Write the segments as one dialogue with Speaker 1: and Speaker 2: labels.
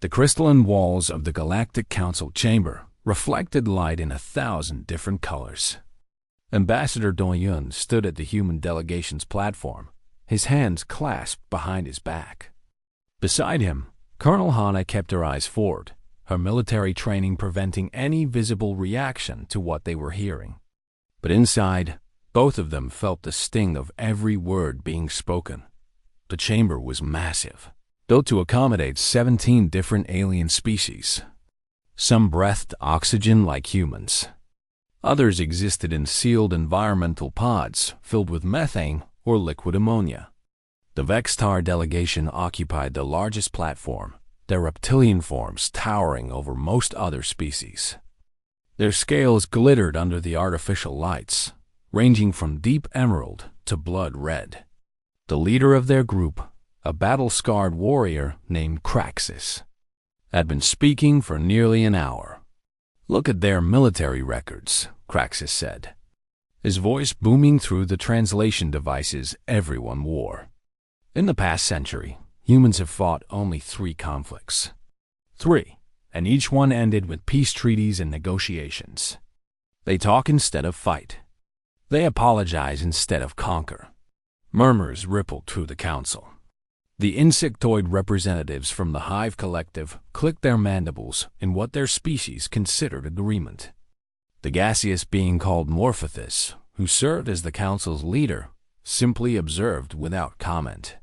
Speaker 1: The crystalline walls of the Galactic Council chamber reflected light in 1,000 different colors. Ambassador Doyun stood at the human delegation's platform, his hands clasped behind his back. Beside him, Colonel Hana kept her eyes forward, her military training preventing any visible reaction to what they were hearing. But inside, both of them felt the sting of every word being spoken. The chamber was massive, built to accommodate 17 different alien species. Some breathed oxygen like humans. Others existed in sealed environmental pods filled with methane or liquid ammonia. The Vextar delegation occupied the largest platform, their reptilian forms towering over most other species. Their scales glittered under the artificial lights, ranging from deep emerald to blood red. The leader of their group, a battle-scarred warrior named Craxus, had been speaking for nearly an hour. "Look at their military records," Craxus said, his voice booming through the translation devices everyone wore. "In the past century, humans have fought only 3 conflicts. 3, and each one ended with peace treaties and negotiations. They talk instead of fight. They apologize instead of conquer." Murmurs rippled through the council. The insectoid representatives from the Hive Collective clicked their mandibles in what their species considered agreement. The gaseous being called Morphothus, who served as the council's leader, simply observed without comment.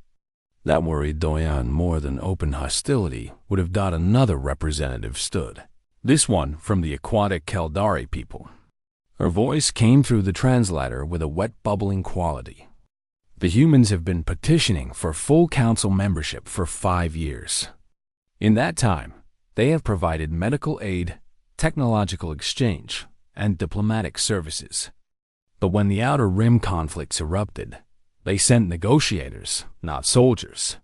Speaker 1: That worried Doyan more than open hostility would have done. Another representative stood, this one from the aquatic Keldari people. Her voice came through the translator with a wet bubbling quality. "The humans have been petitioning for full council membership for 5 years. In that time, they have provided medical aid, technological exchange, and diplomatic services. But when the Outer Rim conflicts erupted, they sent negotiators, not soldiers.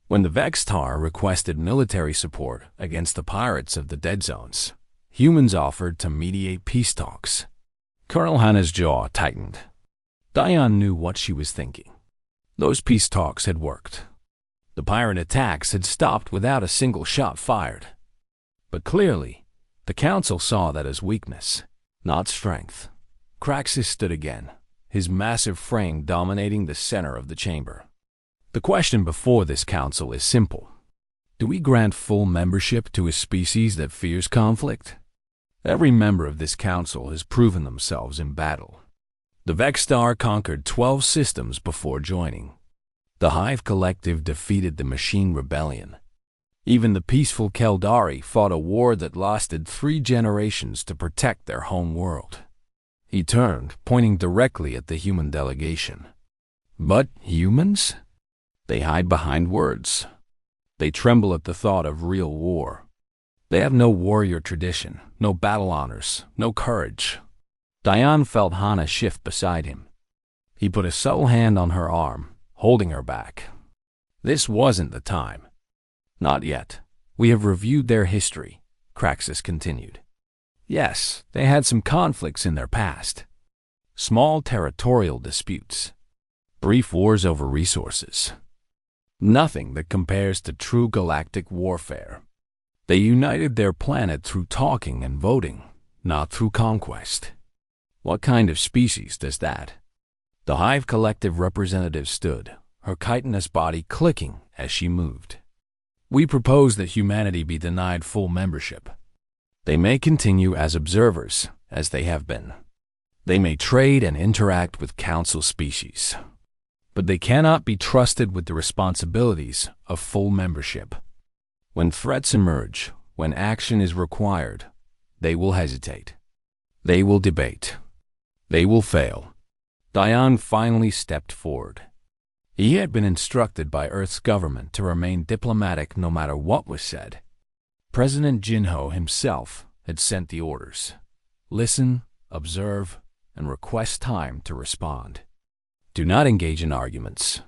Speaker 1: When the Vextar requested military support against the pirates of the Dead Zones, humans offered to mediate peace talks." Colonel Hana's jaw tightened. Diane knew what she was thinking. Those peace talks had worked. The pirate attacks had stopped without a single shot fired. But clearly, the council saw that as weakness, not strength. Craxus stood again, his massive frame dominating the center of the chamber. "The question before this council is simple. Do we grant full membership to a species that fears conflict? Every member of this council has proven themselves in battle. The Vextar conquered 12 systems before joining. The Hive Collective defeated the Machine Rebellion. Even the peaceful Keldari fought a war that lasted 3 generations to protect their home world." He turned, pointing directly at the human delegation. "But humans? They hide behind words. They tremble at the thought of real war. They have no warrior tradition, no battle honors, no courage." Diane felt Hana shift beside him. He put a subtle hand on her arm, holding her back. "This wasn't the time." "Not yet. We have reviewed their history," Craxus continued. "Yes, they had some conflicts in their past. Small territorial disputes. Brief wars over resources. Nothing that compares to true galactic warfare. They united their planet through talking and voting, not through conquest." "What kind of species does that?" The Hive Collective representative stood, her chitinous body clicking as she moved. "We propose that humanity be denied full membership. They may continue as observers, as they have been. They may trade and interact with council species. But they cannot be trusted with the responsibilities of full membership. When threats emerge, when action is required, they will hesitate. They will debate. They will fail." Diane finally stepped forward. He had been instructed by Earth's government to remain diplomatic no matter what was said. President Jinho himself had sent the orders. Listen, observe, and request time to respond. Do not engage in arguments.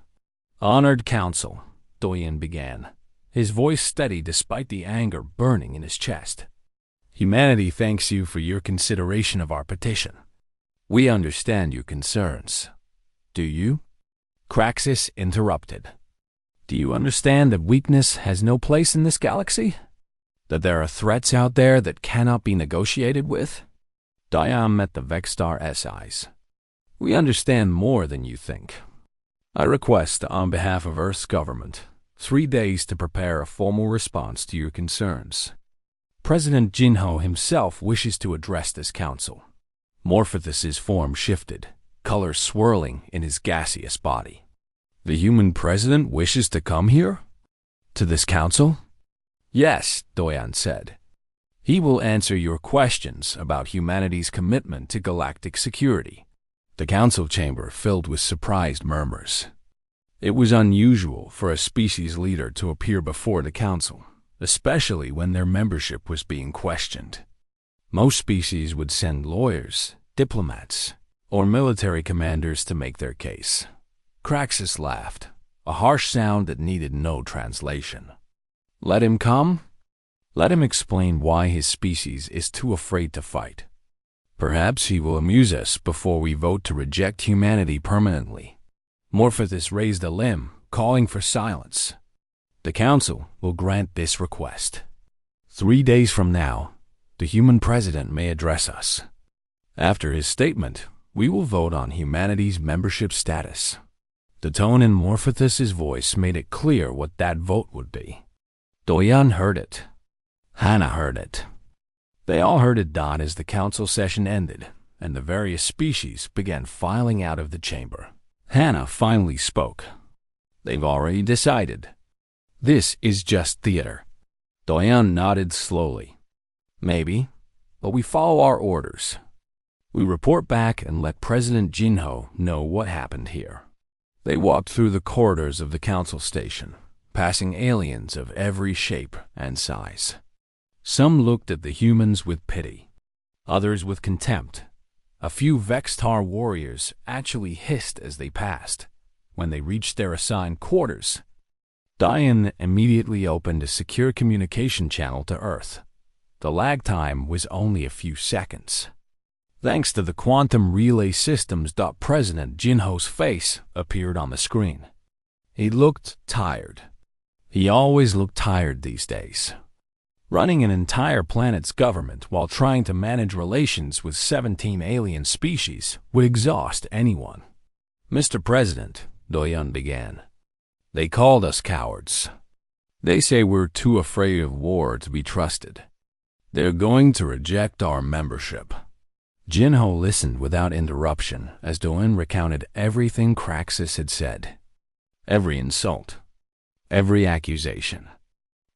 Speaker 1: "Honored Council," Doyen began, his voice steady despite the anger burning in his chest. "Humanity thanks you for your consideration of our petition. We understand your concerns. Do you?" Craxus interrupted. "Do you understand that weakness has no place in this galaxy? That there are threats out there that cannot be negotiated with? Diane met the Vexstar SIs. We understand more than you think. I request, on behalf of Earth's government, 3 days to prepare a formal response to your concerns. President Jinho himself wishes to address this council. Morphothus's form shifted, color swirling in his gaseous body. The human president wishes to come here? To this council? Yes, Doyan said. He will answer your questions about humanity's commitment to galactic security. The council chamber filled with surprised murmurs. It was unusual for a species leader to appear before the council, especially when their membership was being questioned. Most species would send lawyers, diplomats, or military commanders to make their case. Craxus laughed, a harsh sound that needed no translation. Let him come? Let him explain why his species is too afraid to fight. Perhaps he will amuse us before we vote to reject humanity permanently. Morphothus raised a limb, calling for silence. The council will grant this request. 3 days from now, the human president may address us. After his statement, we will vote on humanity's membership status. The tone in Morphothus's voice made it clear what that vote would be. Doyan heard it. Hannah heard it. They all heard it dot as the council session ended, and the various species began filing out of the chamber. Hannah finally spoke. They've already decided. This is just theater. Doyan nodded slowly. Maybe, but we follow our orders. We report back and let President Jinho know what happened here. They walked through the corridors of the council station, passing aliens of every shape and size. Some looked at the humans with pity, others with contempt. A few Vexstar warriors actually hissed as they passed. When they reached their assigned quarters, Diane immediately opened a secure communication channel to Earth. The lag time was only a few seconds. Thanks to the quantum relay systems, President Jinho's face appeared on the screen. He looked tired. He always looked tired these days. Running an entire planet's government while trying to manage relations with 17 alien species would exhaust anyone. Mr. President, Doyan began. They called us cowards. They say we're too afraid of war to be trusted. They're going to reject our membership. Jinho listened without interruption as Doyan recounted everything Craxus had said. Every insult, every accusation,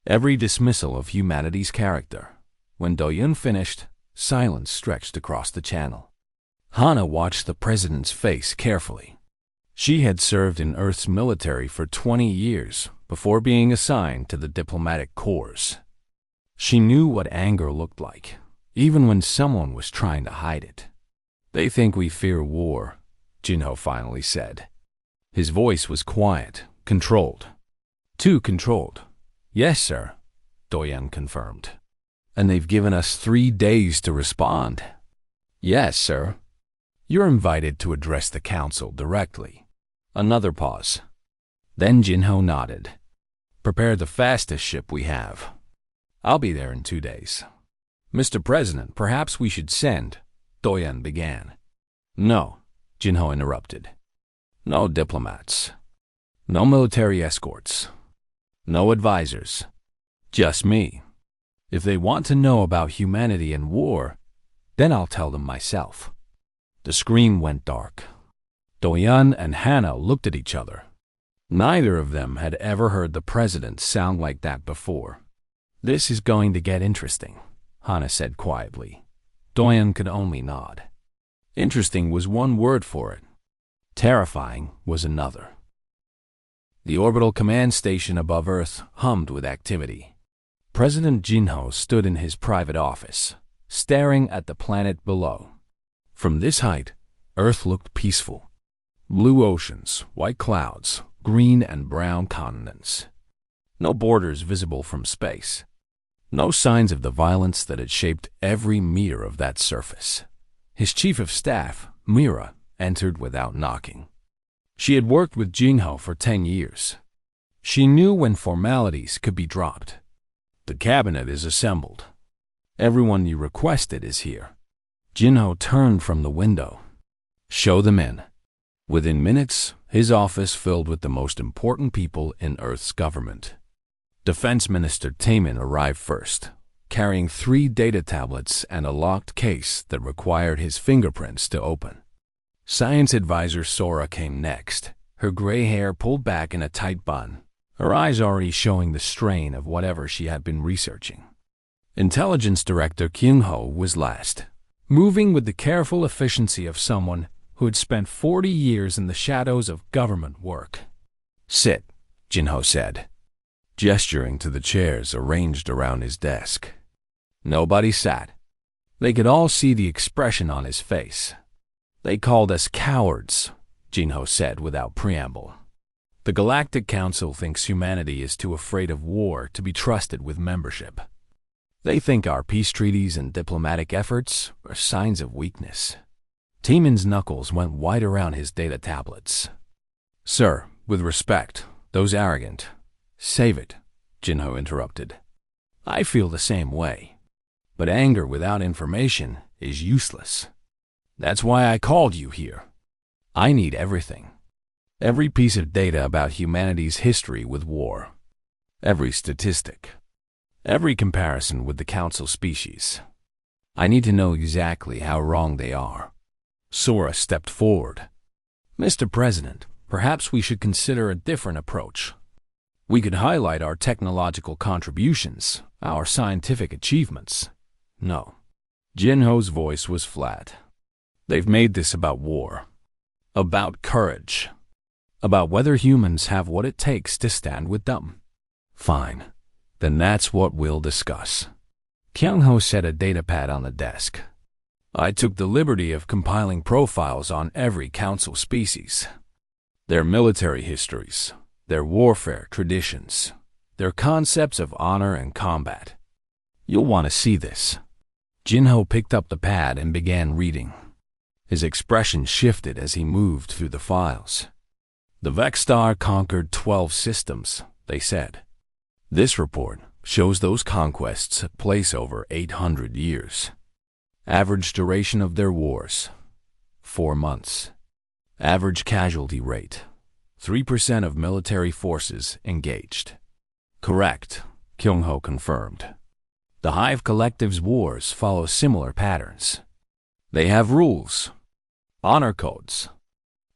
Speaker 1: every dismissal of humanity's character. When Doyan finished, silence stretched across the channel. Hana watched the president's face carefully. She had served in Earth's military for 20 years before being assigned to the diplomatic corps. She knew what anger looked like, even when someone was trying to hide it. They think we fear war, Jinho finally said. His voice was quiet, controlled. Too controlled. Yes, sir, Doyan confirmed. And they've given us 3 days to respond. Yes, sir. You're invited to address the council directly. Another pause. Then Jinho nodded. Prepare the fastest ship we have. I'll be there in 2 days. Mr. President, perhaps we should send, Doyan began. No, Jinho interrupted. No diplomats. No military escorts. No advisors. Just me. If they want to know about humanity and war, then I'll tell them myself. The screen went dark. Doyan and Hannah looked at each other. Neither of them had ever heard the president sound like that before. This is going to get interesting, Hannah said quietly. Doyan could only nod. Interesting was one word for it. Terrifying was another. The orbital command station above Earth hummed with activity. President Jinho stood in his private office, staring at the planet below. From this height, Earth looked peaceful. Blue oceans, white clouds, green and brown continents. No borders visible from space. No signs of the violence that had shaped every meter of that surface. His chief of staff, Mira, entered without knocking. She had worked with Jinho for 10 years. She knew when formalities could be dropped. The cabinet is assembled. Everyone you requested is here. Jinho turned from the window. Show them in. Within minutes, his office filled with the most important people in Earth's government. Defense Minister Taemin arrived first, carrying 3 data tablets and a locked case that required his fingerprints to open. Science Advisor Sora came next, her gray hair pulled back in a tight bun, her eyes already showing the strain of whatever she had been researching. Intelligence Director Kyung-ho was last, moving with the careful efficiency of someone who had spent 40 years in the shadows of government work. Sit, Jinho said, gesturing to the chairs arranged around his desk. Nobody sat. They could all see the expression on his face. They called us cowards, Jinho said without preamble. The Galactic Council thinks humanity is too afraid of war to be trusted with membership. They think our peace treaties and diplomatic efforts are signs of weakness. Taemin's knuckles went wide around his data tablets. Sir, with respect, those arrogant. Save it, Jinho interrupted. I feel the same way. But anger without information is useless. That's why I called you here. I need everything. Every piece of data about humanity's history with war. Every statistic. Every comparison with the Council species. I need to know exactly how wrong they are. Sora stepped forward. Mr. President, perhaps we should consider a different approach. We could highlight our technological contributions, our scientific achievements. No. Jinho's voice was flat. They've made this about war. About courage. About whether humans have what it takes to stand with them. Fine. Then that's what we'll discuss. Kyung-ho set a datapad on the desk. I took the liberty of compiling profiles on every Council species. Their military histories, their warfare traditions, their concepts of honor and combat. You'll want to see this. Jinho picked up the pad and began reading. His expression shifted as he moved through the files. The Vexstar conquered 12 systems, they said. This report shows those conquests took place over 800 years. Average duration of their wars, 4 months. Average casualty rate, 3% of military forces engaged. Correct, Kyung-ho confirmed. The Hive Collective's wars follow similar patterns. They have rules, honor codes.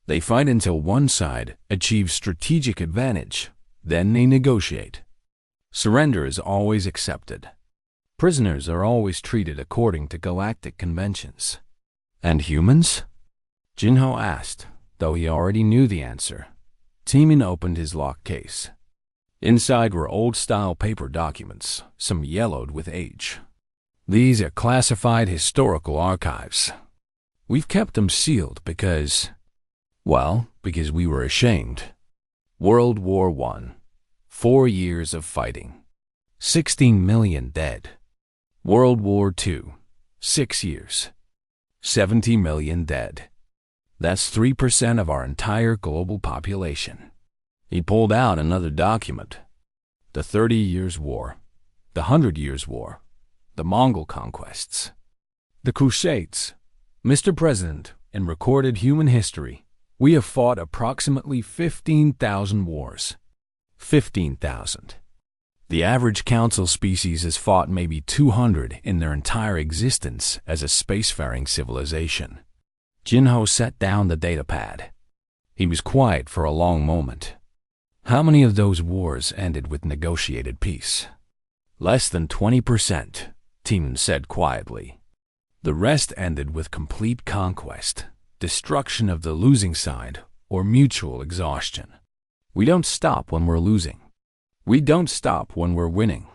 Speaker 1: They fight until one side achieves strategic advantage, then they negotiate. Surrender is always accepted. Prisoners are always treated according to galactic conventions. And humans? Jinho asked, though he already knew the answer. Taemin opened his lock case. Inside were old-style paper documents, some yellowed with age. These are classified historical archives. We've kept them sealed because we were ashamed. World War I, 4 years of fighting. 16 million dead. World War II, 6 years. 70 million dead. That's 3% of our entire global population. He pulled out another document. The 30 Years' War, the 100 Years' War, the Mongol conquests, the Crusades. Mr. President, in recorded human history, we have fought approximately 15,000 wars. 15,000. The average Council species has fought maybe 200 in their entire existence as a spacefaring civilization. Jinho set down the datapad. He was quiet for a long moment. How many of those wars ended with negotiated peace? Less than 20%, Taemin said quietly. The rest ended with complete conquest, destruction of the losing side, or mutual exhaustion. We don't stop when we're losing. We don't stop when we're winning.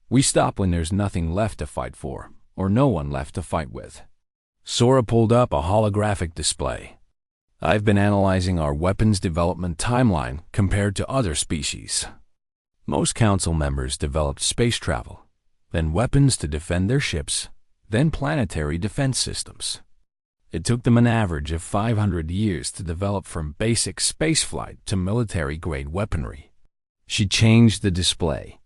Speaker 1: We stop when there's nothing left to fight for, or no one left to fight with. Sora pulled up a holographic display. I've been analyzing our weapons development timeline compared to other species. Most Council members developed space travel, then weapons to defend their ships, then planetary defense systems. It took them an average of 500 years to develop from basic spaceflight to military-grade weaponry. She changed the display.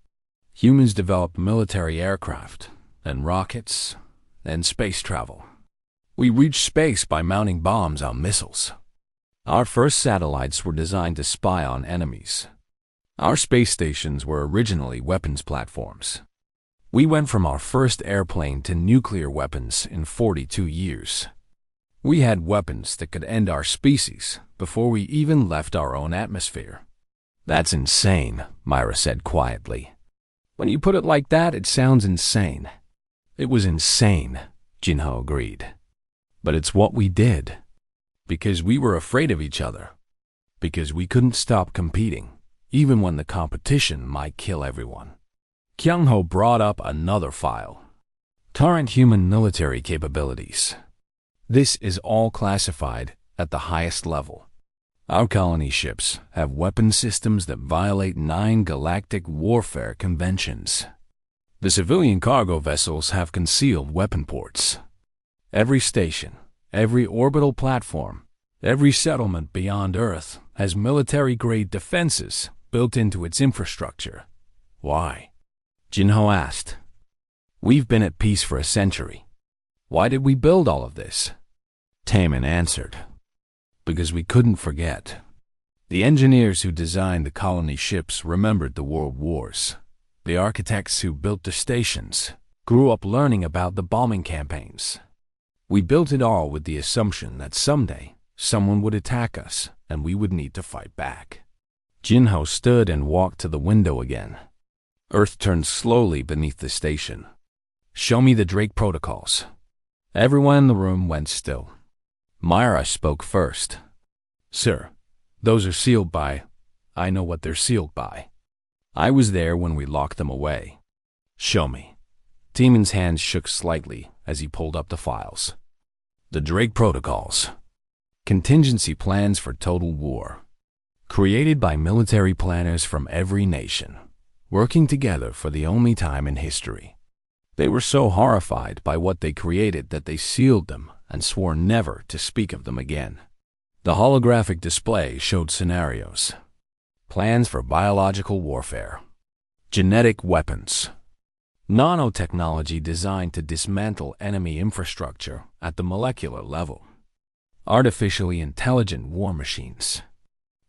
Speaker 1: Humans developed military aircraft, and rockets, and space travel. We reached space by mounting bombs on missiles. Our first satellites were designed to spy on enemies. Our space stations were originally weapons platforms. We went from our first airplane to nuclear weapons in 42 years. We had weapons that could end our species before we even left our own atmosphere. That's insane, Myra said quietly. When you put it like that, it sounds insane. It was insane, Jinho agreed. But it's what we did. Because we were afraid of each other. Because we couldn't stop competing, even when the competition might kill everyone. Kyung-ho brought up another file. Current human military capabilities. This is all classified at the highest level. Our colony ships have weapon systems that violate 9 galactic warfare conventions. The civilian cargo vessels have concealed weapon ports. Every station, every orbital platform, every settlement beyond Earth has military-grade defenses built into its infrastructure. Why? Jinho asked. We've been at peace for a century. Why did we build all of this? Taemin answered. Because we couldn't forget. The engineers who designed the colony ships remembered the world wars. The architects who built the stations grew up learning about the bombing campaigns. We built it all with the assumption that someday someone would attack us and we would need to fight back. Jinho stood and walked to the window again. Earth turned slowly beneath the station. Show me the Drake protocols. Everyone in the room went still. Myra spoke first. Sir, those are sealed by... I know what they're sealed by. I was there when we locked them away. Show me. Taemin's hands shook slightly as he pulled up the files. The Drake protocols. Contingency plans for total war. Created by military planners from every nation, working together for the only time in history. They were so horrified by what they created that they sealed them and swore never to speak of them again. The holographic display showed scenarios. Plans for biological warfare. Genetic weapons. Nanotechnology designed to dismantle enemy infrastructure at the molecular level. Artificially intelligent war machines.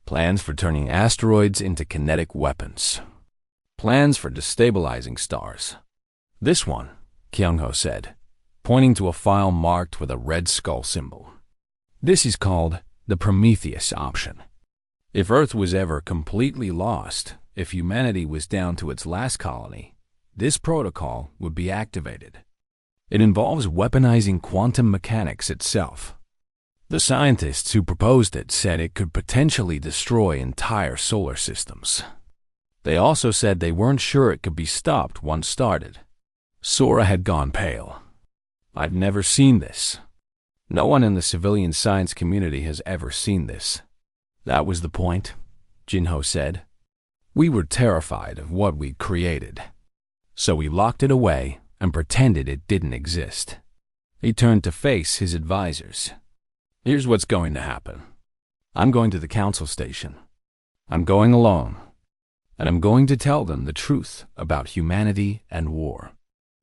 Speaker 1: Plans for turning asteroids into kinetic weapons. Plans for destabilizing stars. This one, Kyung-ho said, pointing to a file marked with a red skull symbol. This is called the Prometheus option. If Earth was ever completely lost, if humanity was down to its last colony, this protocol would be activated. It involves weaponizing quantum mechanics itself. The scientists who proposed it said it could potentially destroy entire solar systems. They also said they weren't sure it could be stopped once started. Sora had gone pale. I've never seen this. No one in the civilian science community has ever seen this. That was the point, Jinho said. We were terrified of what we'd created. So we locked it away and pretended it didn't exist. He turned to face his advisors. Here's what's going to happen. I'm going to the council station. I'm going alone. And I'm going to tell them the truth about humanity and war.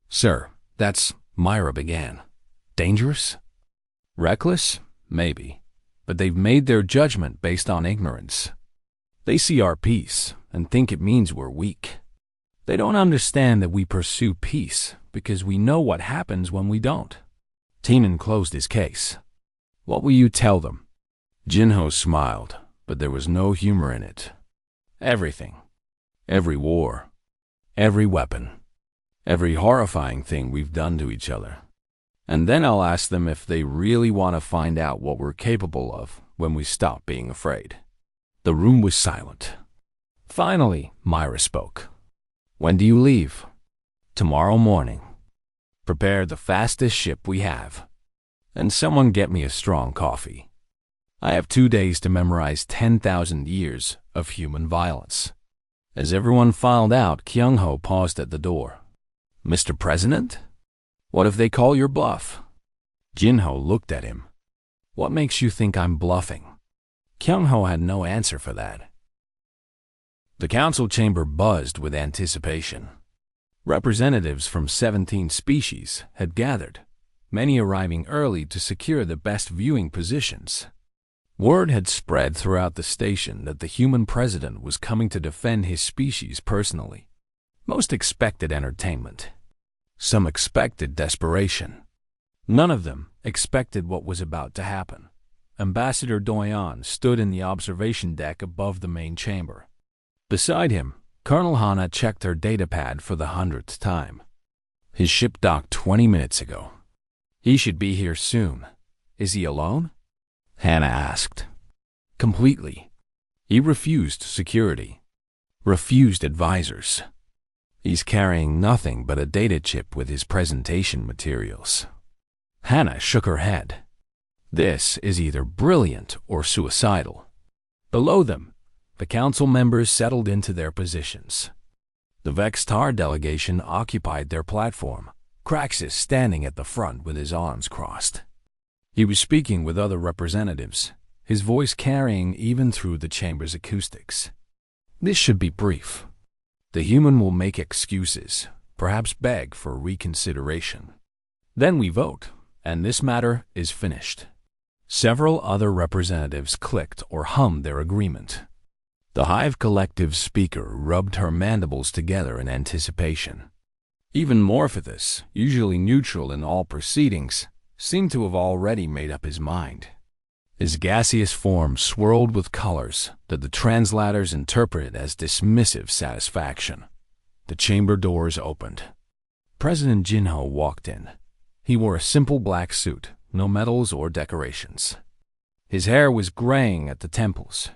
Speaker 1: Sir, that's... Myra began. Dangerous? Reckless? Maybe. But they've made their judgment based on ignorance. They see our peace and think it means we're weak. They don't understand that we pursue peace because we know what happens when we don't. Taemin closed his case. What will you tell them? Jinho smiled, but there was no humor in it. Everything. Every war. Every weapon. Every horrifying thing we've done to each other. And then I'll ask them if they really want to find out what we're capable of when we stop being afraid. The room was silent. Finally, Myra spoke. When do you leave? Tomorrow morning. Prepare the fastest ship we have. And someone get me a strong coffee. I have 2 days to memorize 10,000 years of human violence. As everyone filed out, Kyung-ho paused at the door. Mr. President? What if they call your bluff? Jinho looked at him. What makes you think I'm bluffing? Kyung-ho had no answer for that. The council chamber buzzed with anticipation. Representatives from 17 species had gathered, many arriving early to secure the best viewing positions. Word had spread throughout the station that the human president was coming to defend his species personally. Most expected entertainment. Some expected desperation. None of them expected what was about to happen. Ambassador Doyon stood in the observation deck above the main chamber. Beside him, Colonel Hana checked her datapad for the 100th time. His ship docked 20 minutes ago. He should be here soon. Is he alone? Hana asked. Completely. He refused security. Refused advisors. He's carrying nothing but a data chip with his presentation materials. Hana shook her head. This is either brilliant or suicidal. Below them, the council members settled into their positions. The Vextar delegation occupied their platform, Craxus standing at the front with his arms crossed. He was speaking with other representatives, his voice carrying even through the chamber's acoustics. This should be brief. The human will make excuses, perhaps beg for reconsideration. Then we vote, and this matter is finished. Several other representatives clicked or hummed their agreement. The Hive Collective's speaker rubbed her mandibles together in anticipation. Even Morphothus, usually neutral in all proceedings, seemed to have already made up his mind. His gaseous form swirled with colors that the translators interpreted as dismissive satisfaction. The chamber doors opened. President Jinho walked in. He wore a simple black suit, no medals or decorations. His hair was graying at the temples.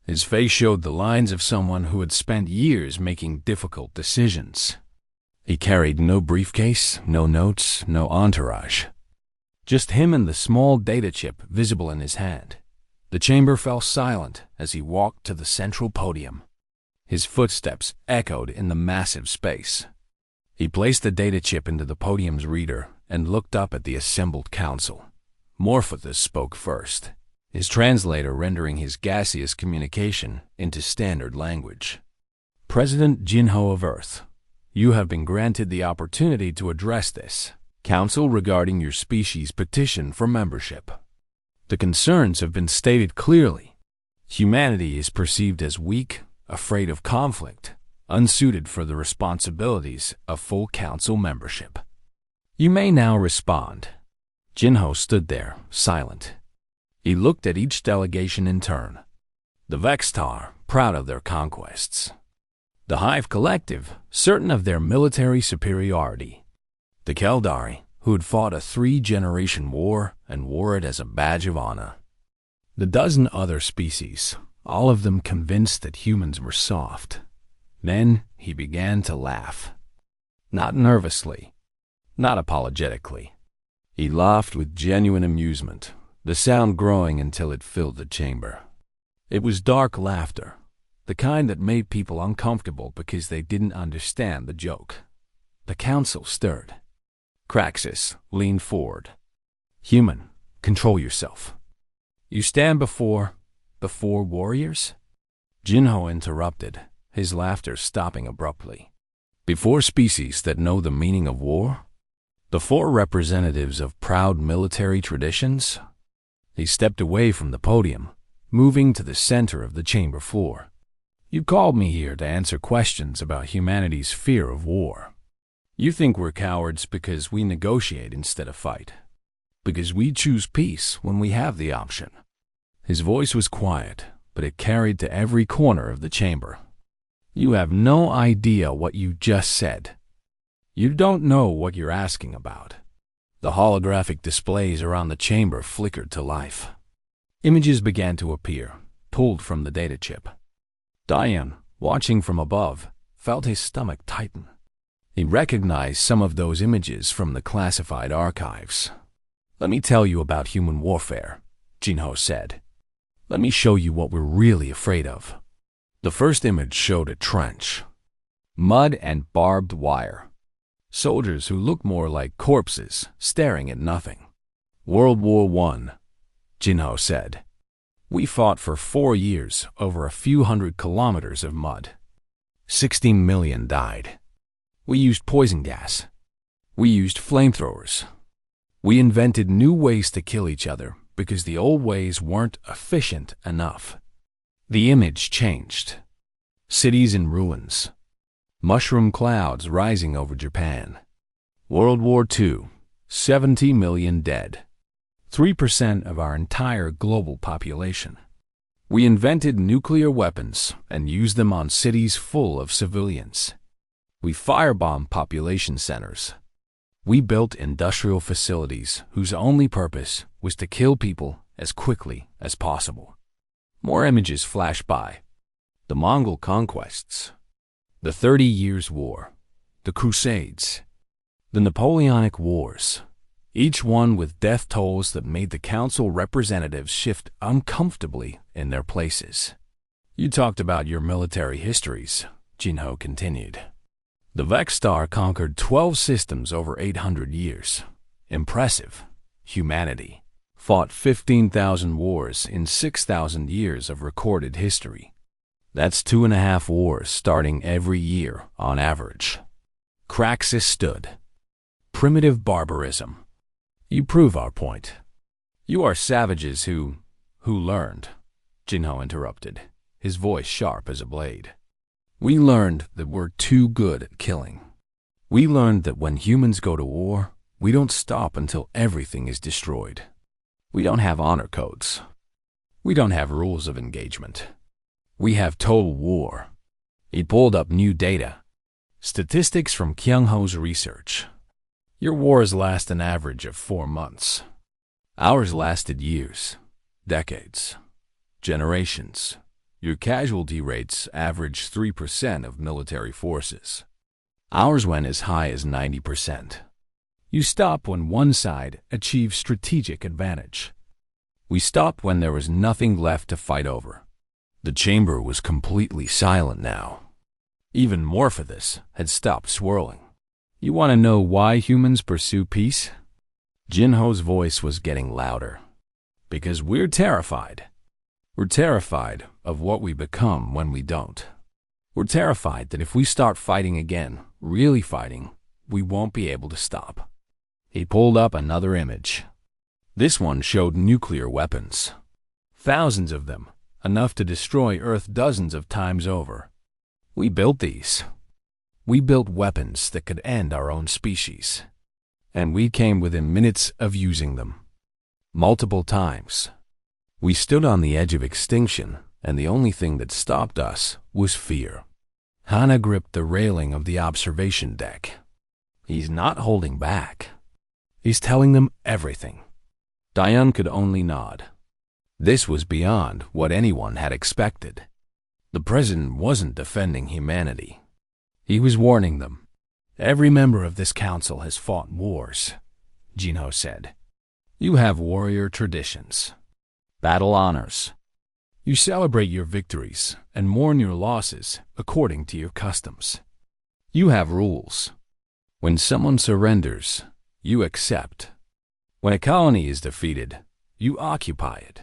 Speaker 1: His face showed the lines of someone who had spent years making difficult decisions. He carried no briefcase, no notes, no entourage. Just him and the small data chip visible in his hand. The chamber fell silent as he walked to the central podium. His footsteps echoed in the massive space. He placed the data chip into the podium's reader and looked up at the assembled council. Morphothus spoke first, his translator rendering his gaseous communication into standard language. President Jinho of Earth, you have been granted the opportunity to address this council regarding your species' petition for membership. The concerns have been stated clearly. Humanity is perceived as weak, afraid of conflict, unsuited for the responsibilities of full council membership. You may now respond. Jinho stood there, silent. He looked at each delegation in turn. The Vextar, proud of their conquests. The Hive Collective, certain of their military superiority. The Keldari, who had fought a 3-generation war and wore it as a badge of honor. The dozen other species, all of them convinced that humans were soft. Then he began to laugh. Not nervously, not apologetically. He laughed with genuine amusement, the sound growing until it filled the chamber. It was dark laughter, the kind that made people uncomfortable because they didn't understand the joke. The council stirred. Craxus leaned forward. Human, control yourself. You stand before warriors? Jinho interrupted, his laughter stopping abruptly. Before species that know the meaning of war? The 4 representatives of proud military traditions? He stepped away from the podium, moving to the center of the chamber floor. You called me here to answer questions about humanity's fear of war. You think we're cowards because we negotiate instead of fight. Because we choose peace when we have the option. His voice was quiet, but it carried to every corner of the chamber. You have no idea what you just said. You don't know what you're asking about. The holographic displays around the chamber flickered to life. Images began to appear, pulled from the data chip. Diane, watching from above, felt his stomach tighten. He recognized some of those images from the classified archives. Let me tell you about human warfare, Jinho said. Let me show you what we're really afraid of. The first image showed a trench. Mud and barbed wire. Soldiers who looked more like corpses, staring at nothing. World War I, Jinho said. We fought for 4 years over a few hundred kilometers of mud. 16 million died. We used poison gas. We used flamethrowers. We invented new ways to kill each other because the old ways weren't efficient enough. The image changed. Cities in ruins. Mushroom clouds rising over Japan. World War II. 70 million dead. 3% of our entire global population. We invented nuclear weapons and used them on cities full of civilians. We firebombed population centers. We built industrial facilities whose only purpose was to kill people as quickly as possible. More images flash by. The Mongol conquests. The 30 Years' War. The Crusades. The Napoleonic Wars. Each one with death tolls that made the council representatives shift uncomfortably in their places. You talked about your military histories, Jinho continued. The Vexstar conquered 12 systems over 800 years. Impressive. Humanity fought 15,000 wars in 6,000 years of recorded history. That's 2.5 wars starting every year on average. Craxus stood. Primitive barbarism. You prove our point. You are savages who learned, Jinho interrupted, his voice sharp as a blade. We learned that we're too good at killing. We learned that when humans go to war, we don't stop until everything is destroyed. We don't have honor codes. We don't have rules of engagement. We have total war. He pulled up new data. Statistics from Kyungho's research. Your wars last an average of 4 months. Ours lasted years, decades, generations. Your casualty rates average 3% of military forces. Ours went as high as 90%. You stop when one side achieves strategic advantage. We stopped when there was nothing left to fight over. The chamber was completely silent now. Even Morphothus had stopped swirling. You want to know why humans pursue peace? Jinho's voice was getting louder. Because we're terrified. We're terrified of what we become when we don't. We're terrified that if we start fighting again, really fighting, we won't be able to stop. He pulled up another image. This one showed nuclear weapons. Thousands of them, enough to destroy Earth dozens of times over. We built these. We built weapons that could end our own species. And we came within minutes of using them. Multiple times. We stood on the edge of extinction, and the only thing that stopped us was fear. Hana gripped the railing of the observation deck. He's not holding back. He's telling them everything. Diane could only nod. This was beyond what anyone had expected. The president wasn't defending humanity. He was warning them. Every member of this council has fought wars, Jinho said. You have warrior traditions, battle honors. You celebrate your victories and mourn your losses according to your customs. You have rules. When someone surrenders, you accept. When a colony is defeated, you occupy it.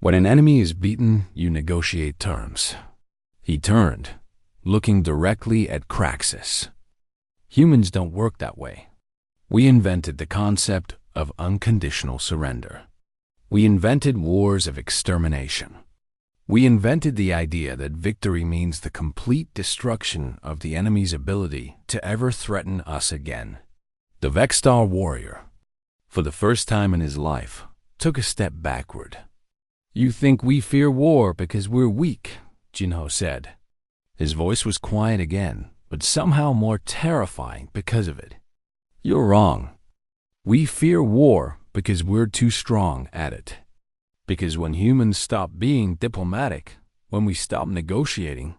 Speaker 1: When an enemy is beaten, you negotiate terms. He turned, looking directly at Craxus. Humans don't work that way. We invented the concept of unconditional surrender. We invented wars of extermination. We invented the idea that victory means the complete destruction of the enemy's ability to ever threaten us again. The Vexstar warrior, for the first time in his life, took a step backward. You think we fear war because we're weak, Jinho said. His voice was quiet again, but somehow more terrifying because of it. You're wrong. We fear war because we're too strong at it. Because when humans stop being diplomatic, when we stop negotiating,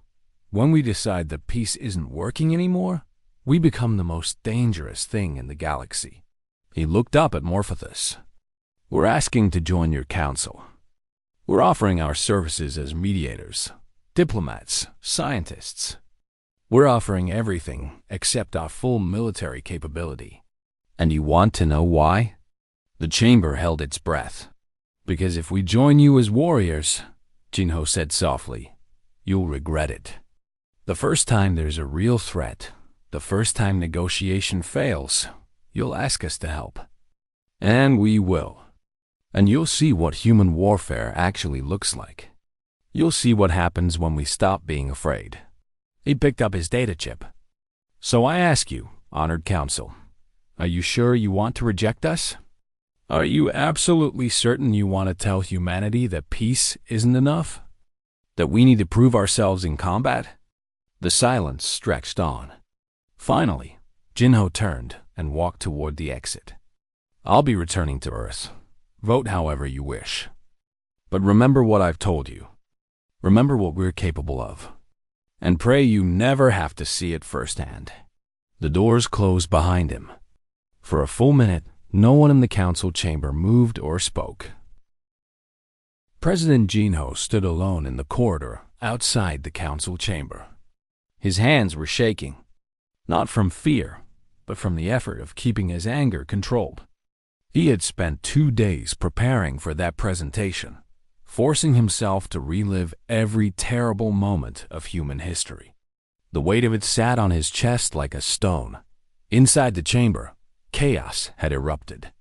Speaker 1: when we decide that peace isn't working anymore, we become the most dangerous thing in the galaxy. He looked up at Morphothus. We're asking to join your council. We're offering our services as mediators, diplomats, scientists. We're offering everything except our full military capability. And you want to know why? The chamber held its breath. Because if we join you as warriors, Jinho said softly, you'll regret it. The first time there's a real threat, The first time negotiation fails, you'll ask us to help. And we will. And you'll see what human warfare actually looks like. You'll see what happens when we stop being afraid. He picked up his data chip. So I ask you, Honored Council, are you sure you want to reject us? Are you absolutely certain you want to tell humanity that peace isn't enough? That we need to prove ourselves in combat? The silence stretched on. Finally, Jinho turned and walked toward the exit. I'll be returning to Earth. Vote however you wish. But remember what I've told you. Remember what we're capable of. And pray you never have to see it firsthand. The doors closed behind him. For a full minute, no one in the council chamber moved or spoke. President Jinho stood alone in the corridor outside the council chamber. His hands were shaking, not from fear, but from the effort of keeping his anger controlled. He had spent 2 days preparing for that presentation, forcing himself to relive every terrible moment of human history. The weight of it sat on his chest like a stone. Inside the chamber, chaos had erupted.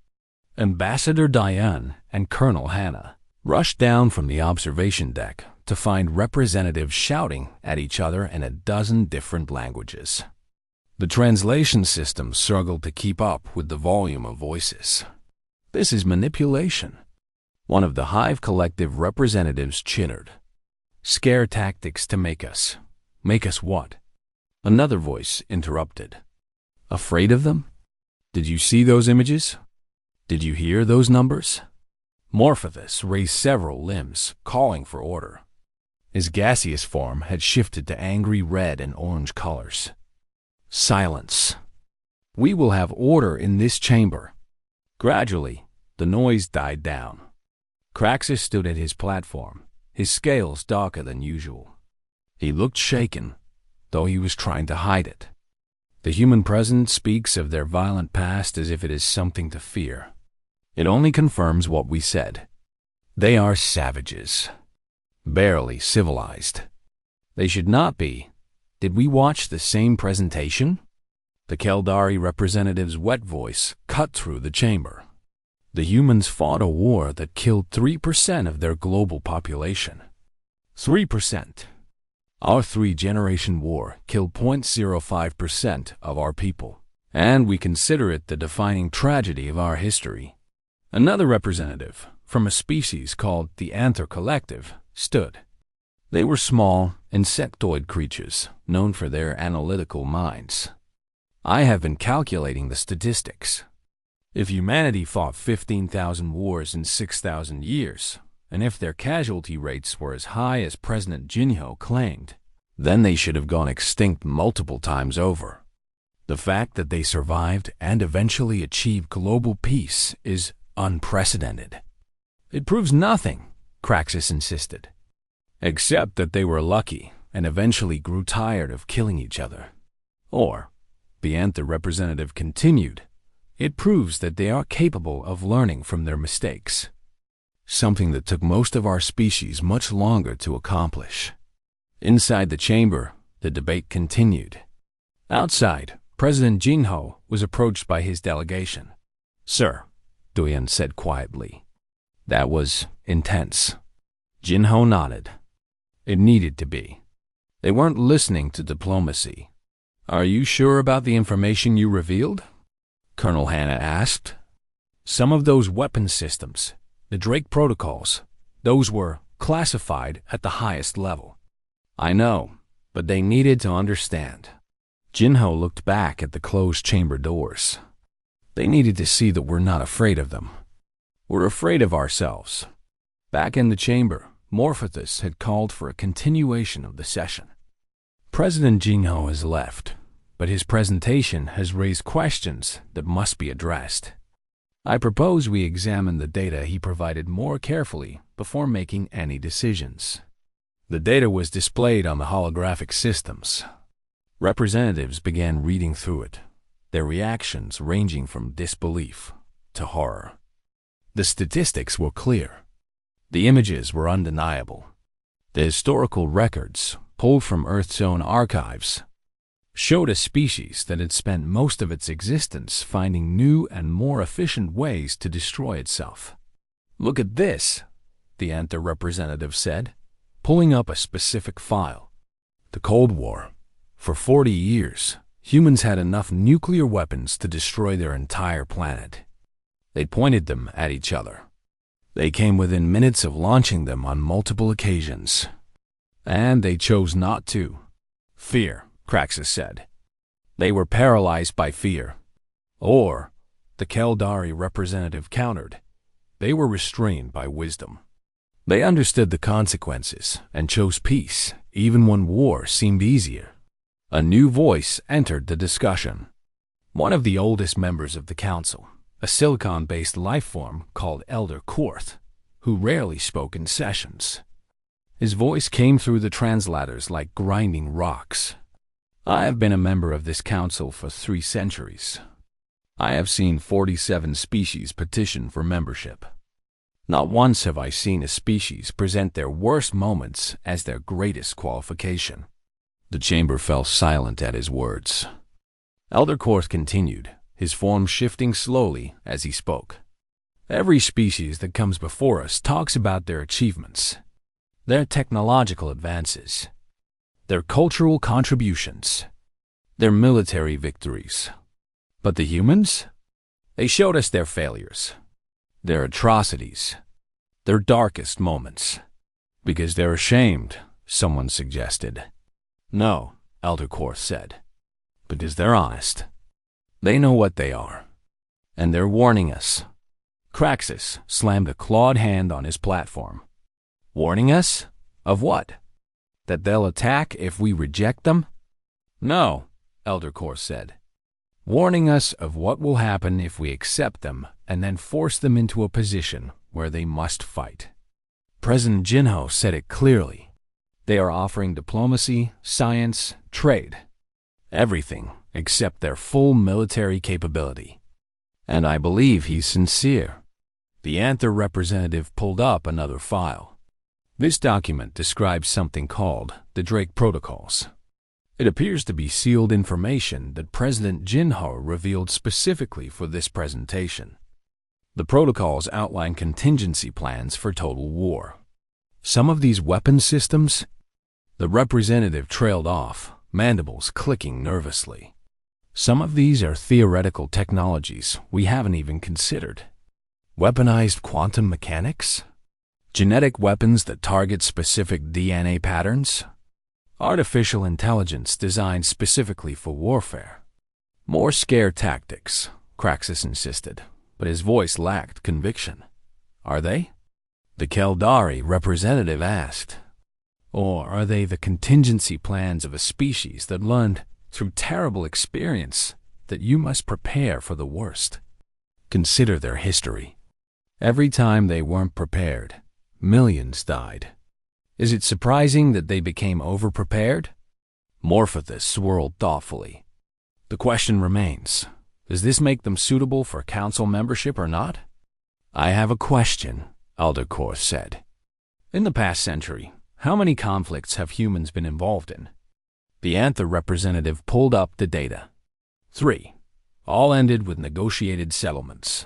Speaker 1: Ambassador Diane and Colonel Hannah rushed down from the observation deck to find representatives shouting at each other in a dozen different languages. The translation system struggled to keep up with the volume of voices. This is manipulation. One of the Hive Collective representatives chittered. Scare tactics to make us. Make us what? Another voice interrupted. Afraid of them? Did you see those images? Did you hear those numbers? Morphothus raised several limbs, calling for order. His gaseous form had shifted to angry red and orange colors. Silence. We will have order in this chamber. Gradually, the noise died down. Craxus stood at his platform, his scales darker than usual. He looked shaken, though he was trying to hide it. The human present speaks of their violent past as if it is something to fear. It only confirms what we said. They are savages. Barely civilized. They should not be. Did we watch the same presentation? The Keldari representative's wet voice cut through the chamber. The humans fought a war that killed 3% of their global population. 3%. Our 3-generation war killed 0.05% of our people, and we consider it the defining tragedy of our history. Another representative, from a species called the Anther Collective, stood. They were small, insectoid creatures known for their analytical minds. I have been calculating the statistics. If humanity fought 15,000 wars in 6,000 years, and if their casualty rates were as high as President Jinho claimed, then they should have gone extinct multiple times over. The fact that they survived and eventually achieved global peace is unprecedented. It proves nothing, Craxus insisted, except that they were lucky and eventually grew tired of killing each other. Or, the Anther representative continued, it proves that they are capable of learning from their mistakes. Something that took most of our species much longer to accomplish. Inside the chamber, the debate continued. Outside, President Jinho was approached by his delegation. Sir, Doyen said quietly. That was intense. Jinho nodded. It needed to be. They weren't listening to diplomacy. Are you sure about the information you revealed? Colonel Hannah asked. Some of those weapon systems, the Drake protocols, those were classified at the highest level. I know, but they needed to understand. Jinho looked back at the closed chamber doors. They needed to see that we're not afraid of them. We're afraid of ourselves. Back in the chamber, Morphothus had called for a continuation of the session. President Jinho has left, but his presentation has raised questions that must be addressed. I propose we examine the data he provided more carefully before making any decisions. The data was displayed on the holographic systems. Representatives began reading through it, their reactions ranging from disbelief to horror. The statistics were clear. The images were undeniable. The historical records, pulled from Earth's own archives, showed a species that had spent most of its existence finding new and more efficient ways to destroy itself. "Look at this," the Anther representative said, pulling up a specific file. "The Cold War. For 40 years, humans had enough nuclear weapons to destroy their entire planet. They pointed them at each other. They came within minutes of launching them on multiple occasions. And they chose not to. Fear," Craxus said. "They were paralyzed by fear. Or," the Keldari representative countered, "they were restrained by wisdom. They understood the consequences and chose peace, even when war seemed easier." A new voice entered the discussion. One of the oldest members of the council, a silicon-based life form called Elder Korth, who rarely spoke in sessions. His voice came through the translators like grinding rocks. "I have been a member of this council for 3 centuries. I have seen 47 species petition for membership. Not once have I seen a species present their worst moments as their greatest qualification." The chamber fell silent at his words. Elder Korth continued, his form shifting slowly as he spoke. "Every species that comes before us talks about their achievements, their technological advances, their cultural contributions, their military victories. But the humans? They showed us their failures, their atrocities, their darkest moments. Because they're ashamed," someone suggested. "No," Elder Korth said. "Because they're honest. They know what they are. And they're warning us." Craxus slammed a clawed hand on his platform. "Warning us? Of what? That they'll attack if we reject them?" "No," Elder Korth said. "Warning us of what will happen if we accept them and then force them into a position where they must fight. President Jinho said it clearly. They are offering diplomacy, science, trade. Everything except their full military capability. And I believe he's sincere." The Anther representative pulled up another file. This document describes something called the Drake Protocols. It appears to be sealed information that President Jinho revealed specifically for this presentation. The protocols outline contingency plans for total war. Some of these weapon systems? The representative trailed off, mandibles clicking nervously. "Some of these are theoretical technologies we haven't even considered. Weaponized quantum mechanics? Genetic weapons that target specific DNA patterns? Artificial intelligence designed specifically for warfare. More scare tactics," Craxus insisted, but his voice lacked conviction. "Are they?" the Keldari representative asked. "Or are they the contingency plans of a species that learned, through terrible experience, that you must prepare for the worst? Consider their history. Every time they weren't prepared, millions died. Is it surprising that they became overprepared?" Morphothus swirled thoughtfully. "The question remains, does this make them suitable for council membership or not?" "I have a question," Elder Korth said. "In the past century, how many conflicts have humans been involved in?" The Anther representative pulled up the data. 3. All ended with negotiated settlements.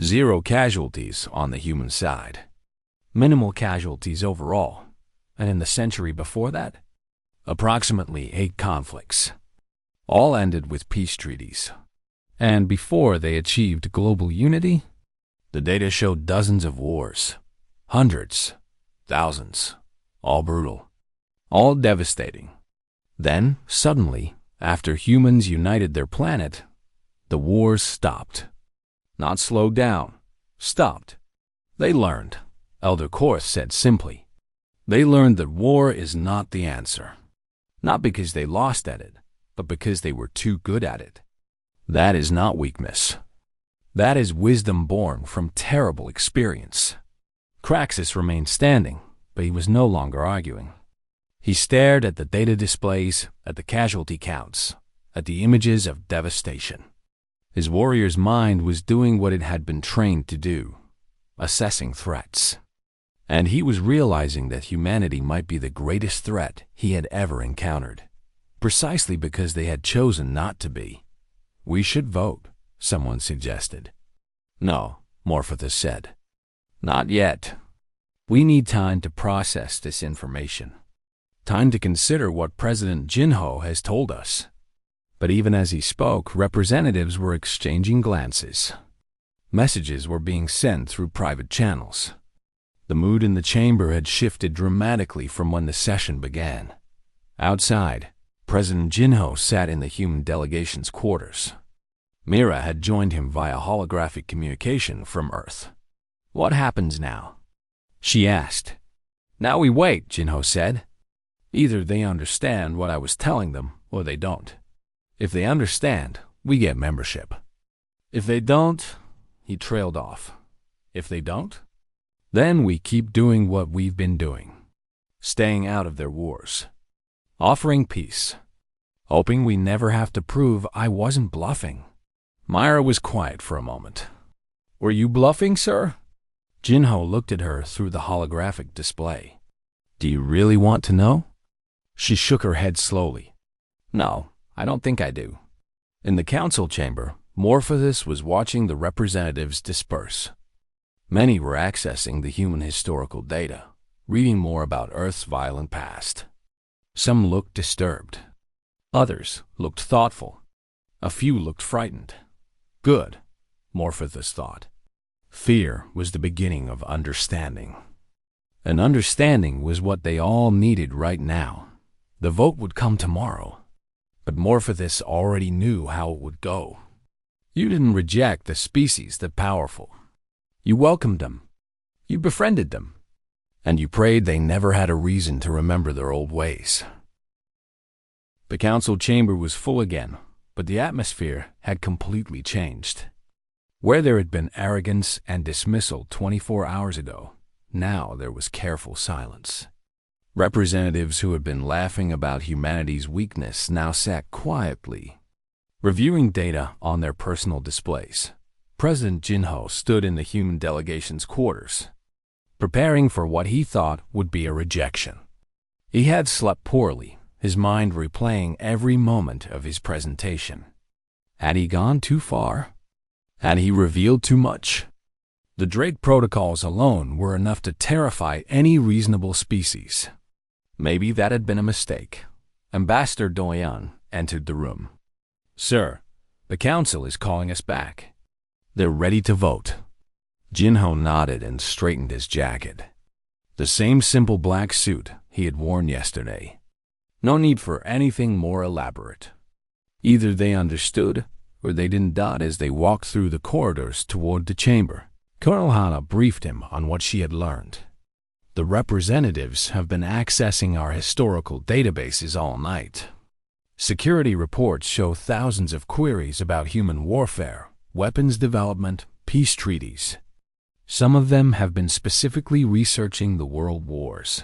Speaker 1: 0 casualties on the human side. Minimal casualties overall. And in the century before that? Approximately 8 conflicts. All ended with peace treaties. And before they achieved global unity, the data showed dozens of wars. Hundreds. Thousands. All brutal. All devastating. Then, suddenly, after humans united their planet, the wars stopped. Not slowed down. Stopped. They learned, Elder Korth said simply. They learned that war is not the answer. Not because they lost at it, but because they were too good at it. That is not weakness. That is wisdom born from terrible experience. Craxus remained standing, but he was no longer arguing. He stared at the data displays, at the casualty counts, at the images of devastation. His warrior's mind was doing what it had been trained to do, assessing threats. And he was realizing that humanity might be the greatest threat he had ever encountered. precisely because they had chosen not to be. "We should vote," someone suggested. "No," Morphothus said. "Not yet. We need time to process this information. Time to consider what President Jinho has told us." But even as he spoke, representatives were exchanging glances. Messages were being sent through private channels. The mood in the chamber had shifted dramatically from when the session began. Outside, President Jinho sat in the human delegation's quarters. Mira had joined him via holographic communication from Earth. "What happens now?" she asked. "Now we wait," Jinho said. "Either they understand what I was telling them, or they don't. If they understand, we get membership. If they don't," he trailed off. "If they don't, then we keep doing what we've been doing, staying out of their wars, offering peace, hoping we never have to prove I wasn't bluffing." Myra was quiet for a moment. "Were you bluffing, sir?" Jinho looked at her through the holographic display. "Do you really want to know?" She shook her head slowly. "No, I don't think I do." In the council chamber, Morphothus was watching the representatives disperse. Many were accessing the human historical data, reading more about Earth's violent past. Some looked disturbed. Others looked thoughtful. A few looked frightened. Good, Morphothus thought. Fear was the beginning of understanding. And understanding was what they all needed right now. The vote would come tomorrow, but Morphothus already knew how it would go. You didn't reject the species that powerful. You welcomed them. You befriended them. And you prayed they never had a reason to remember their old ways. The council chamber was full again, but the atmosphere had completely changed. Where there had been arrogance and dismissal 24 hours ago, now there was careful silence. Representatives who had been laughing about humanity's weakness now sat quietly, reviewing data on their personal displays. President Jinho stood in the human delegation's quarters, preparing for what he thought would be a rejection. He had slept poorly, his mind replaying every moment of his presentation. Had he gone too far? Had he revealed too much? The Drake protocols alone were enough to terrify any reasonable species. Maybe that had been a mistake. Ambassador Doyan entered the room. "Sir, the council is calling us back. They're ready to vote." Jinho nodded and straightened his jacket. The same simple black suit he had worn yesterday. No need for anything more elaborate. Either they understood, or they didn't dot as they walked through the corridors toward the chamber. Colonel Hana briefed him on what she had learned. "The representatives have been accessing our historical databases all night. Security reports show thousands of queries about human warfare, weapons development, peace treaties. Some of them have been specifically researching the world wars."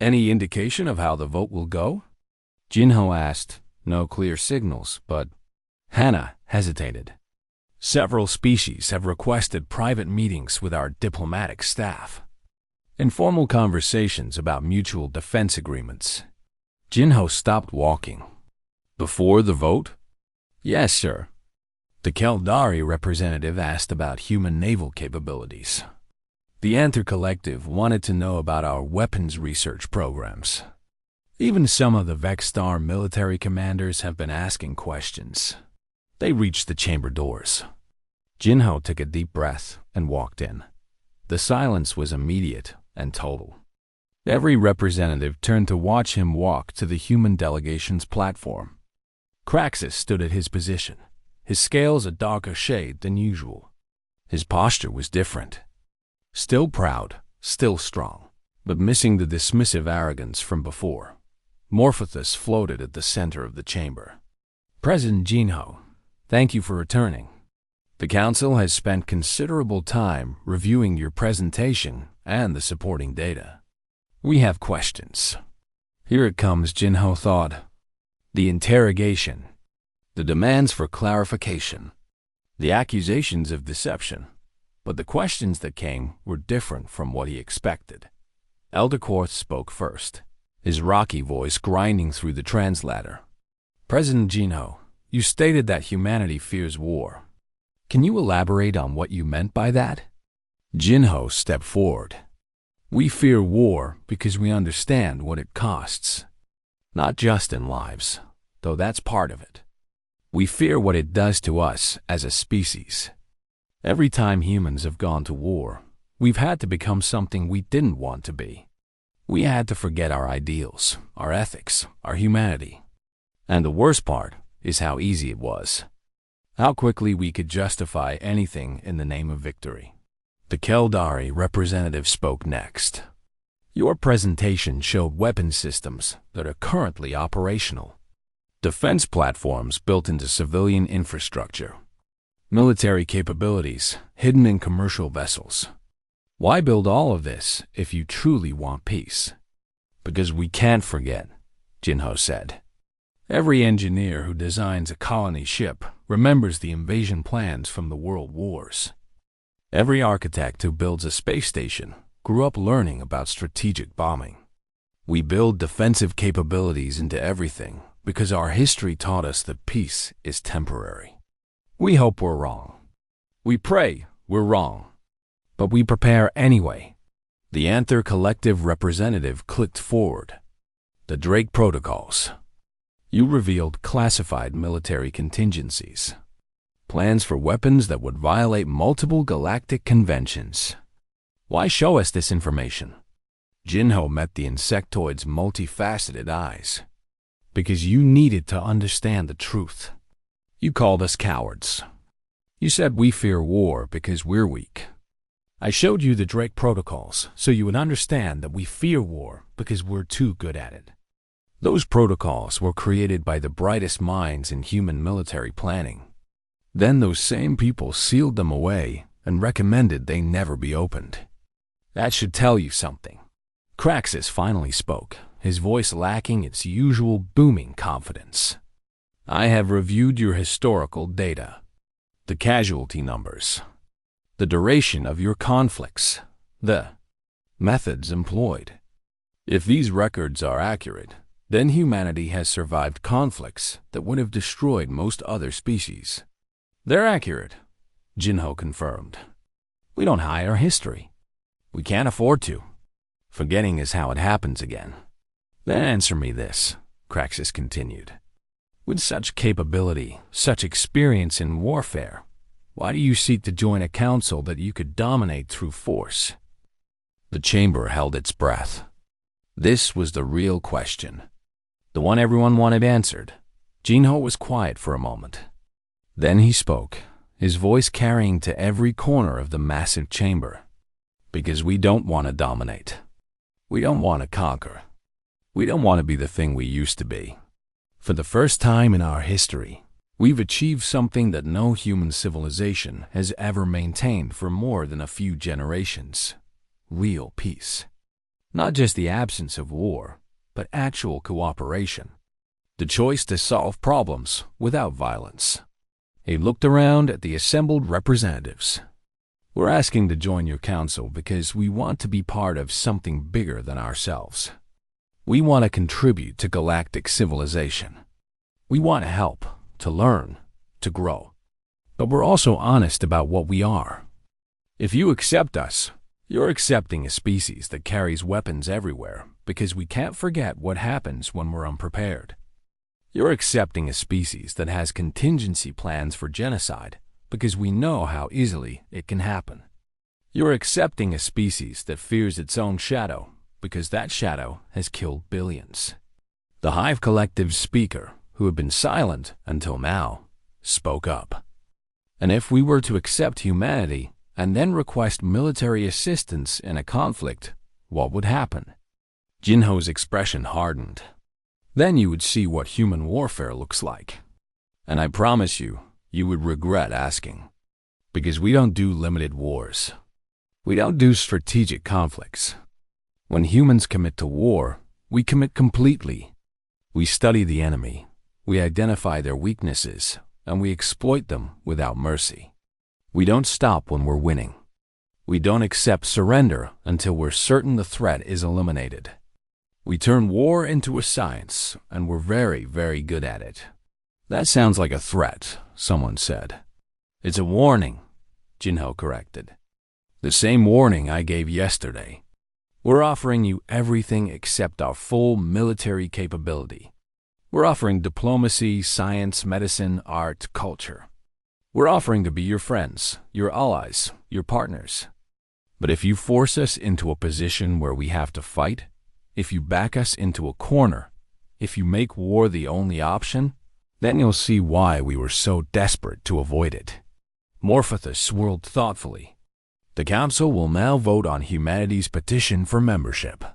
Speaker 1: "Any indication of how the vote will go?" Jinho asked. "No clear signals, but—" Hana hesitated. "Several species have requested private meetings with our diplomatic staff. Informal conversations about mutual defense agreements." Jinho stopped walking. "Before the vote?" "Yes, sir." The Keldari representative asked about human naval capabilities. The Anther Collective wanted to know about our weapons research programs. Even some of the Vexstar military commanders have been asking questions. They reached the chamber doors. Jinho took a deep breath and walked in. The silence was immediate and total. Every representative turned to watch him walk to the human delegation's platform. Kraxus stood at his position, his scales a darker shade than usual. His posture was different. Still proud, still strong, but missing the dismissive arrogance from before. Morphothus floated at the center of the chamber. "President Jinho, thank you for returning. The council has spent considerable time reviewing your presentation and the supporting data. We have questions." Here it comes, Jinho thought. The interrogation, the demands for clarification, the accusations of deception. But the questions that came were different from what he expected. Elder Quarth spoke first, his rocky voice grinding through the translator. President Jinho, you stated that humanity fears war. Can you elaborate on what you meant by that? Jinho stepped forward. We fear war because we understand what it costs. Not just in lives, though that's part of it. We fear what it does to us as a species. Every time humans have gone to war, we've had to become something we didn't want to be. We had to forget our ideals, our ethics, our humanity. And the worst part is how easy it was. How quickly we could justify anything in the name of victory. The Keldari representative spoke next. Your presentation showed weapon systems that are currently operational. Defense platforms built into civilian infrastructure. Military capabilities hidden in commercial vessels. Why build all of this if you truly want peace? Because we can't forget, Jinho said. Every engineer who designs a colony ship remembers the invasion plans from the World Wars. Every architect who builds a space station grew up learning about strategic bombing. We build defensive capabilities into everything because our history taught us that peace is temporary. We hope we're wrong. We pray we're wrong. But we prepare anyway. The Anther Collective representative clicked forward. The Drake Protocols. You revealed classified military contingencies. Plans for weapons that would violate multiple galactic conventions. Why show us this information? Jinho met the insectoid's multifaceted eyes. Because you needed to understand the truth. You called us cowards. You said we fear war because we're weak. I showed you the Drake Protocols so you would understand that we fear war because we're too good at it. Those protocols were created by the brightest minds in human military planning. Then those same people sealed them away and recommended they never be opened. That should tell you something. Craxus finally spoke, his voice lacking its usual booming confidence. I have reviewed your historical data, the casualty numbers, the duration of your conflicts, the methods employed. If these records are accurate, then humanity has survived conflicts that would have destroyed most other species. They're accurate, Jinho confirmed. We don't hide our history. We can't afford to. Forgetting is how it happens again. Then answer me this, Craxus continued. With such capability, such experience in warfare, why do you seek to join a council that you could dominate through force? The chamber held its breath. This was the real question. The one everyone wanted answered. Jinho was quiet for a moment. Then he spoke, his voice carrying to every corner of the massive chamber. Because we don't want to dominate. We don't want to conquer. We don't want to be the thing we used to be. For the first time in our history, we've achieved something that no human civilization has ever maintained for more than a few generations. Real peace. Not just the absence of war, but actual cooperation. The choice to solve problems without violence. He looked around at the assembled representatives. We're asking to join your council because we want to be part of something bigger than ourselves. We want to contribute to galactic civilization. We want to help, to learn, to grow. But we're also honest about what we are. If you accept us, you're accepting a species that carries weapons everywhere because we can't forget what happens when we're unprepared. You're accepting a species that has contingency plans for genocide because we know how easily it can happen. You're accepting a species that fears its own shadow because that shadow has killed billions. The Hive Collective's speaker, who had been silent until now, spoke up. And if we were to accept humanity and then request military assistance in a conflict, what would happen? Jinho's expression hardened. Then you would see what human warfare looks like. And I promise you, you would regret asking. Because we don't do limited wars. We don't do strategic conflicts. When humans commit to war, we commit completely. We study the enemy, we identify their weaknesses, and we exploit them without mercy. We don't stop when we're winning. We don't accept surrender until we're certain the threat is eliminated. We turn war into a science, and we're very, very good at it. That sounds like a threat, someone said. It's a warning, Jinho corrected. The same warning I gave yesterday. We're offering you everything except our full military capability. We're offering diplomacy, science, medicine, art, culture. We're offering to be your friends, your allies, your partners. But if you force us into a position where we have to fight, if you back us into a corner, if you make war the only option, then you'll see why we were so desperate to avoid it. Morphothus swirled thoughtfully. The Council will now vote on humanity's petition for membership.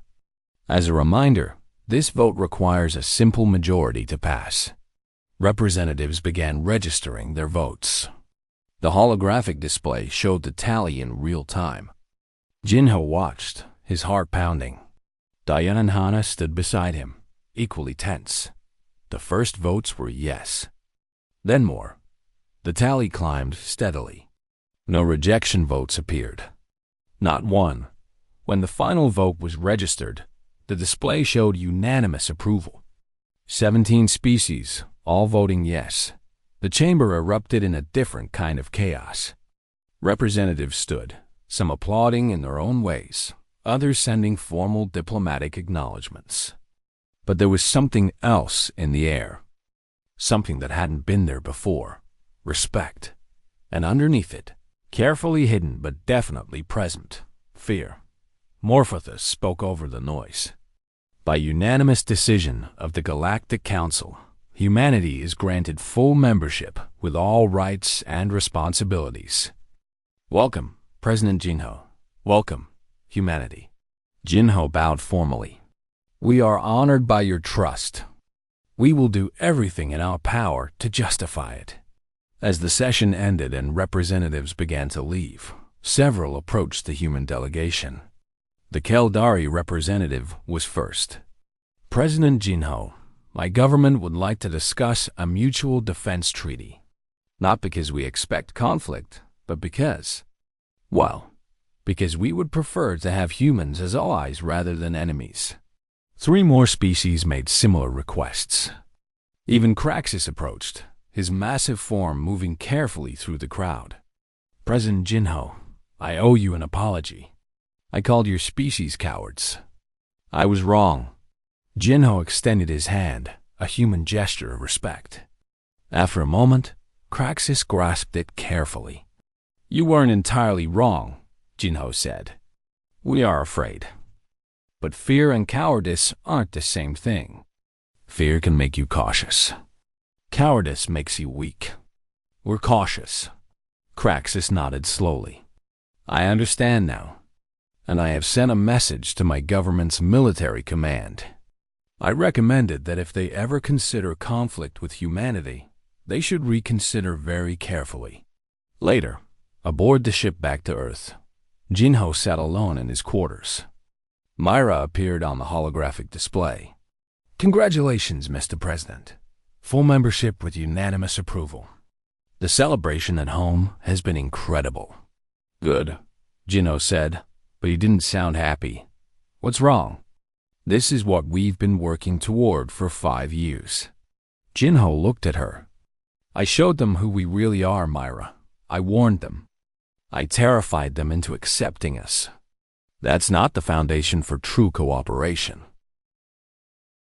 Speaker 1: As a reminder, this vote requires a simple majority to pass. Representatives began registering their votes. The holographic display showed the tally in real time. Jinho watched, his heart pounding. Diane and Hana stood beside him, equally tense. The first votes were yes. Then more. The tally climbed steadily. No rejection votes appeared. Not one. When the final vote was registered, the display showed unanimous approval. 17 species, all voting yes. The chamber erupted in a different kind of chaos. Representatives stood, some applauding in their own ways, others sending formal diplomatic acknowledgments. But there was something else in the air. Something that hadn't been there before. Respect. And underneath it, carefully hidden but definitely present, fear. Morphothus spoke over the noise. By unanimous decision of the Galactic Council, humanity is granted full membership with all rights and responsibilities. Welcome, President Jinho. Welcome, humanity. Jinho bowed formally. We are honored by your trust. We will do everything in our power to justify it. As the session ended and representatives began to leave, several approached the human delegation. The Keldari representative was first. President Jinho, my government would like to discuss a mutual defense treaty. Not because we expect conflict, but because we would prefer to have humans as allies rather than enemies. 3 more species made similar requests. Even Craxus approached, his massive form moving carefully through the crowd. President Jinho, I owe you an apology. I called your species cowards. I was wrong. Jinho extended his hand, a human gesture of respect. After a moment, Craxus grasped it carefully. You weren't entirely wrong, Jinho said. We are afraid. But fear and cowardice aren't the same thing. Fear can make you cautious. Cowardice makes you weak. We're cautious. Craxus nodded slowly. I understand now, and I have sent a message to my government's military command. I recommended that if they ever consider conflict with humanity, they should reconsider very carefully. Later, aboard the ship back to Earth, Jinho sat alone in his quarters. Myra appeared on the holographic display. Congratulations, Mr. President. Full membership with unanimous approval. The celebration at home has been incredible. Good, Jinho said, but he didn't sound happy. What's wrong? This is what we've been working toward for 5 years. Jinho looked at her. I showed them who we really are, Myra. I warned them. I terrified them into accepting us. That's not the foundation for true cooperation.